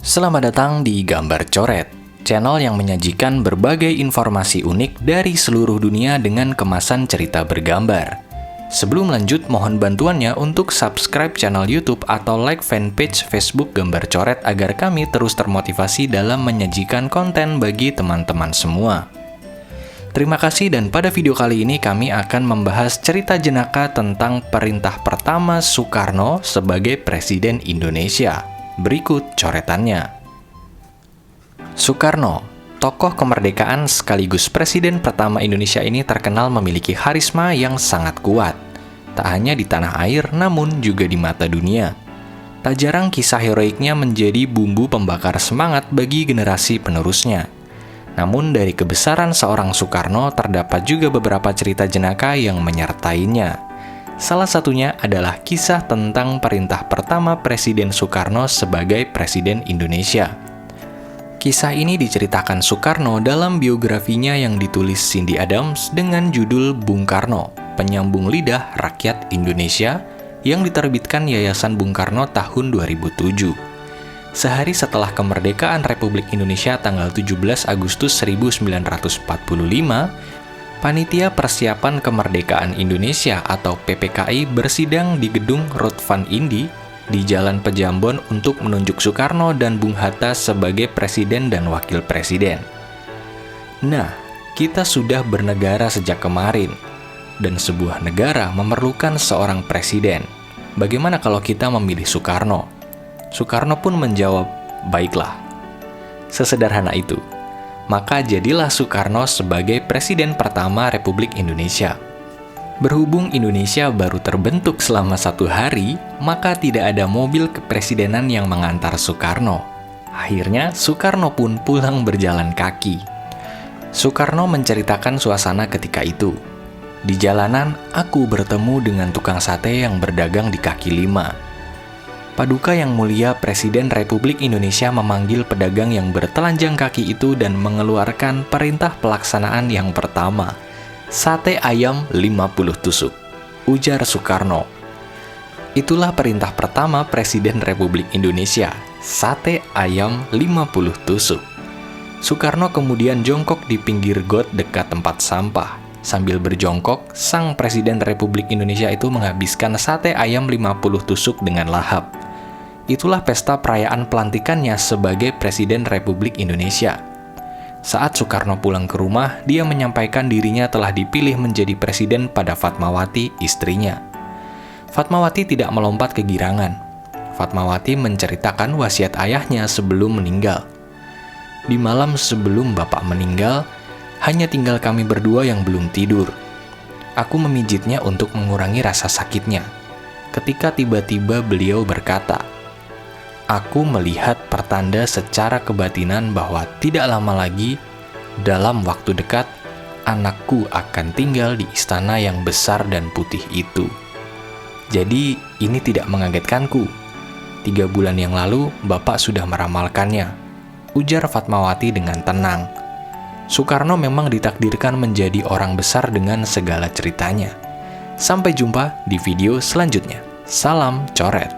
Selamat datang di Gambar Coret, channel yang menyajikan berbagai informasi unik dari seluruh dunia dengan kemasan cerita bergambar. Sebelum lanjut, mohon bantuannya untuk subscribe channel YouTube atau like fanpage Facebook Gambar Coret agar kami terus termotivasi dalam menyajikan konten bagi teman-teman semua. Terima kasih, dan pada video kali ini kami akan membahas cerita jenaka tentang perintah pertama Soekarno sebagai Presiden Indonesia. Berikut coretannya. Soekarno, tokoh kemerdekaan sekaligus Presiden pertama Indonesia ini terkenal memiliki karisma yang sangat kuat. Tak hanya di tanah air, namun juga di mata dunia. Tak jarang kisah heroiknya menjadi bumbu pembakar semangat bagi generasi penerusnya. Namun dari kebesaran seorang Soekarno terdapat juga beberapa cerita jenaka yang menyertainya. Salah satunya adalah kisah tentang perintah pertama Presiden Soekarno sebagai Presiden Indonesia. Kisah ini diceritakan Soekarno dalam biografinya yang ditulis Cindy Adams dengan judul Bung Karno, Penyambung Lidah Rakyat Indonesia, yang diterbitkan Yayasan Bung Karno tahun 2007. Sehari setelah kemerdekaan Republik Indonesia tanggal 17 Agustus 1945, Panitia Persiapan Kemerdekaan Indonesia atau PPKI bersidang di gedung Ruth Van Indi di Jalan Pejambon untuk menunjuk Soekarno dan Bung Hatta sebagai Presiden dan Wakil Presiden. Nah, kita sudah bernegara sejak kemarin, dan sebuah negara memerlukan seorang presiden. Bagaimana kalau kita memilih Soekarno? Soekarno pun menjawab, baiklah. Sesederhana itu. Maka jadilah Soekarno sebagai Presiden pertama Republik Indonesia. Berhubung Indonesia baru terbentuk selama 1 hari, maka tidak ada mobil kepresidenan yang mengantar Soekarno. Akhirnya, Soekarno pun pulang berjalan kaki. Soekarno menceritakan suasana ketika itu. Di jalanan, aku bertemu dengan tukang sate yang berdagang di kaki 5. Paduka Yang Mulia Presiden Republik Indonesia memanggil pedagang yang bertelanjang kaki itu dan mengeluarkan perintah pelaksanaan yang pertama. Sate ayam 50 tusuk, ujar Soekarno. Itulah perintah pertama Presiden Republik Indonesia, sate ayam 50 tusuk. Soekarno kemudian jongkok di pinggir got dekat tempat sampah. Sambil berjongkok, sang Presiden Republik Indonesia itu menghabiskan sate ayam 50 tusuk dengan lahap. Itulah pesta perayaan pelantikannya sebagai Presiden Republik Indonesia. Saat Soekarno pulang ke rumah, dia menyampaikan dirinya telah dipilih menjadi presiden pada Fatmawati, istrinya. Fatmawati tidak melompat kegirangan. Fatmawati menceritakan wasiat ayahnya sebelum meninggal. Di malam sebelum bapak meninggal, hanya tinggal kami berdua yang belum tidur. Aku memijitnya untuk mengurangi rasa sakitnya. Ketika tiba-tiba beliau berkata, aku melihat pertanda secara kebatinan bahwa tidak lama lagi, dalam waktu dekat, anakku akan tinggal di istana yang besar dan putih itu. Jadi, ini tidak mengagetkanku. 3 bulan yang lalu, Bapak sudah meramalkannya, ujar Fatmawati dengan tenang. Soekarno memang ditakdirkan menjadi orang besar dengan segala ceritanya. Sampai jumpa di video selanjutnya. Salam coret.